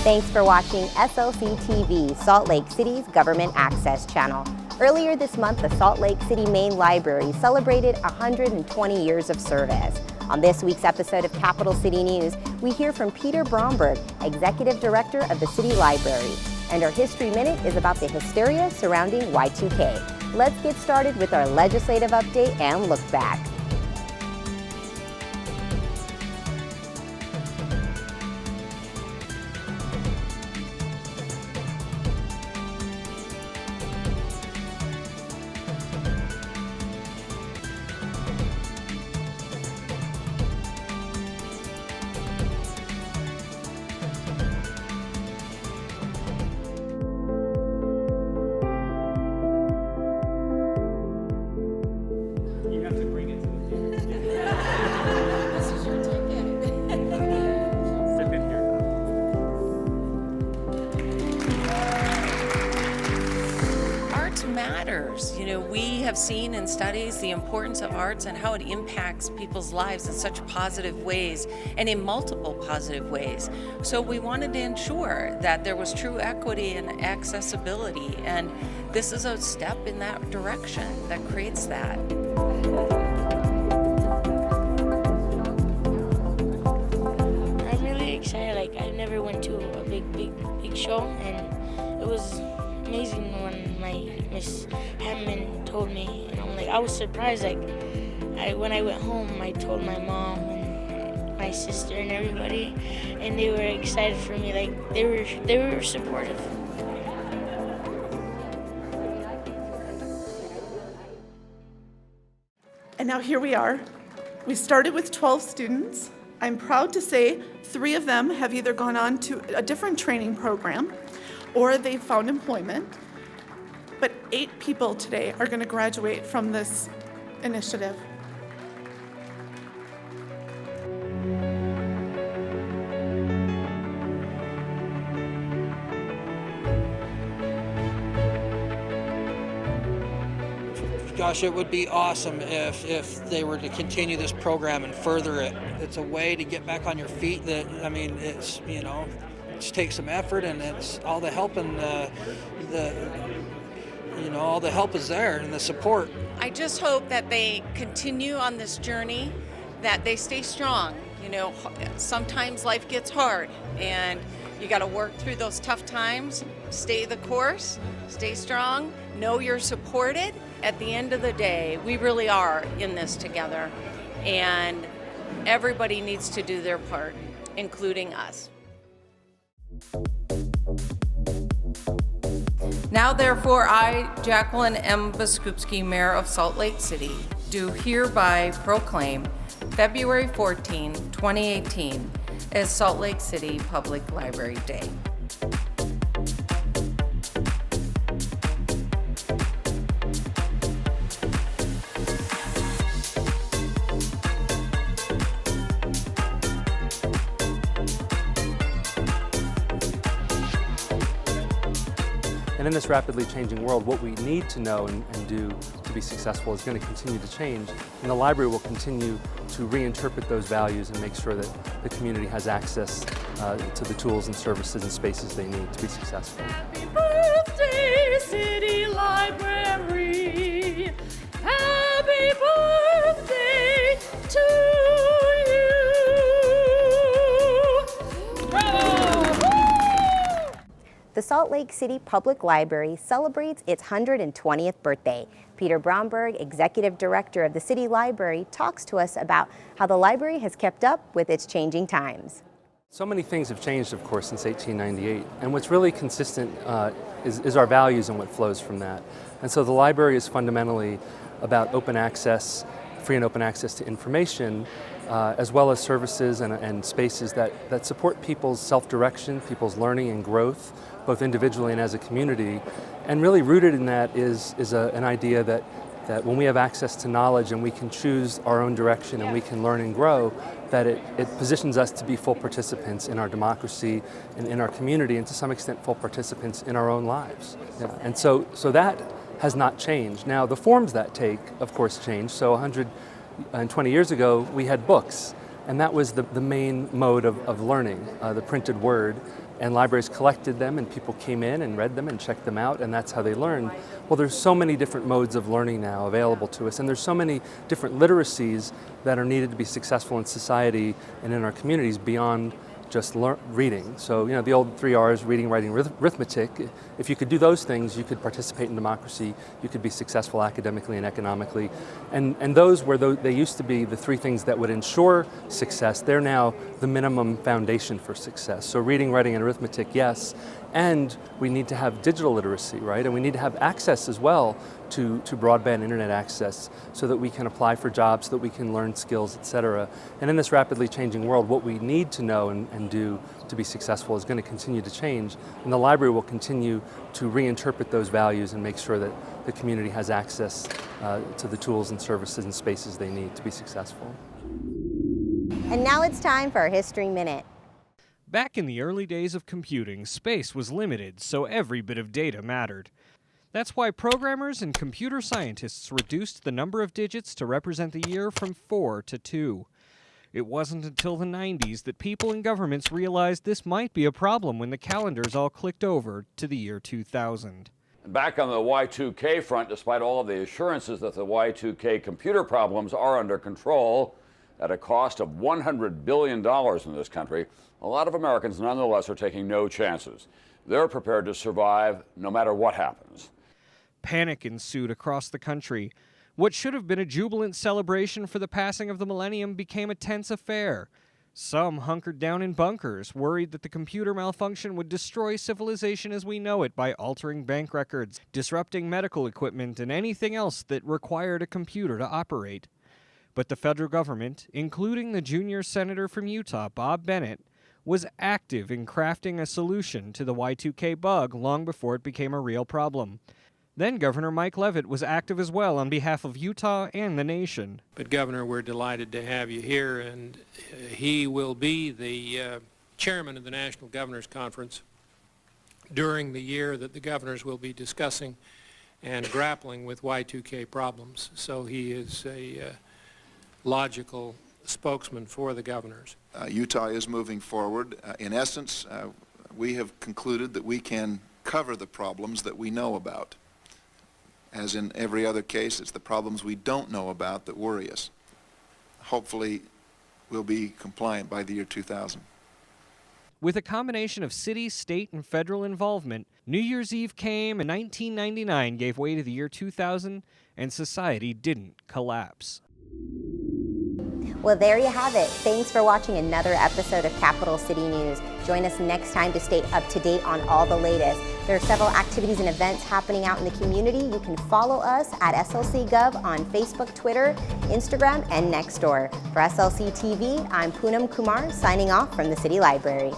Thanks for watching SLC TV, Salt Lake City's Government Access Channel. Earlier this month, the Salt Lake City Main Library celebrated 120 years of service. On this week's episode of Capital City News, we hear from Peter Bromberg, Executive Director of the City Library. And our History Minute is about the hysteria surrounding Y2K. Let's get started with our legislative update and look back. Matters. You know, we have seen in studies the importance of arts and how it impacts people's lives in such positive ways and in multiple positive ways. So we wanted to ensure that there was true equity and accessibility, and this is a step in that direction that creates that. I'm really excited. Like, I never went to a big show, and it was amazing when my Miss Hammond told me, and I was surprised. When I went home, I told my mom and my sister and everybody, and they were excited for me. Like, they were supportive. And now here we are. We started with 12 students. I'm proud to say 3 of them have either gone on to a different training program or they've found employment. But 8 people today are going to graduate from this initiative. Gosh, it would be awesome if they were to continue this program and further it. It's a way to get back on your feet it's, you know, it just takes some effort, and it's all the help and all the help is there and the support. I just hope that they continue on this journey, that they stay strong. You know, sometimes life gets hard and you got to work through those tough times, stay the course, stay strong, know you're supported. At the end of the day, we really are in this together, and everybody needs to do their part, including us. Now, therefore, I, Jacqueline M. Biskupski, Mayor of Salt Lake City, do hereby proclaim February 14, 2018 as Salt Lake City Public Library Day. And in this rapidly changing world, what we need to know and do to be successful is going to continue to change. And the library will continue to reinterpret those values and make sure that the community has access to the tools and services and spaces they need to be successful. Happy birthday, City Library! Happy birthday to you! Bravo! The Salt Lake City Public Library celebrates its 120th birthday. Peter Bromberg, Executive Director of the City Library, talks to us about how the library has kept up with its changing times. So many things have changed, of course, since 1898, and what's really consistent is our values and what flows from that. And so the library is fundamentally about open access, free and open access to information, as well as services and spaces that support people's self-direction, people's learning and growth, both individually and as a community. And really rooted in that is an idea that when we have access to knowledge and we can choose our own direction and we can learn and grow, that it positions us to be full participants in our democracy and in our community, and to some extent full participants in our own lives. Yeah. And so that has not changed. Now the forms that take, of course, change. So 120 years ago, we had books, and that was the main mode of learning, the printed word. and libraries collected them and people came in and read them and checked them out, and that's how they learned. Well, there's so many different modes of learning now available to us, and there's so many different literacies that are needed to be successful in society and in our communities beyond just reading. So, the old 3 R's, reading, writing, arithmetic, if you could do those things, you could participate in democracy, you could be successful academically and economically. And those were, they used to be the 3 things that would ensure success. They're now the minimum foundation for success. So reading, writing, and arithmetic, yes. And we need to have digital literacy, right? And we need to have access as well to broadband internet access so that we can apply for jobs, so that we can learn skills, et cetera. And in this rapidly changing world, what we need to know and do to be successful is going to continue to change. And the library will continue to reinterpret those values and make sure that the community has access to the tools and services and spaces they need to be successful. And now it's time for our History Minute. Back in the early days of computing, space was limited, so every bit of data mattered. That's why programmers and computer scientists reduced the number of digits to represent the year from 4 to 2. It wasn't until the 90s that people and governments realized this might be a problem when the calendars all clicked over to the year 2000. Back on the Y2K front, despite all of the assurances that the Y2K computer problems are under control, at a cost of $100 billion in this country, a lot of Americans nonetheless are taking no chances. They're prepared to survive no matter what happens. Panic ensued across the country. What should have been a jubilant celebration for the passing of the millennium became a tense affair. Some hunkered down in bunkers, worried that the computer malfunction would destroy civilization as we know it by altering bank records, disrupting medical equipment, and anything else that required a computer to operate. But the federal government, including the junior senator from Utah, Bob Bennett, was active in crafting a solution to the Y2K bug long before it became a real problem. Then Governor Mike Leavitt was active as well on behalf of Utah and the nation. But Governor, we're delighted to have you here, and he will be the chairman of the National Governors Conference during the year that the governors will be discussing and grappling with Y2K problems. So he is a logical spokesman for the governors. Utah is moving forward. In essence, we have concluded that we can cover the problems that we know about. As in every other case, it's the problems we don't know about that worry us. Hopefully, we'll be compliant by the year 2000. With a combination of city, state, and federal involvement, New Year's Eve came and 1999 gave way to the year 2000, and society didn't collapse. Well, there you have it. Thanks for watching another episode of Capital City News. Join us next time to stay up to date on all the latest. There are several activities and events happening out in the community. You can follow us at SLC.gov on Facebook, Twitter, Instagram, and Nextdoor. For SLC TV, I'm Poonam Kumar signing off from the City Library.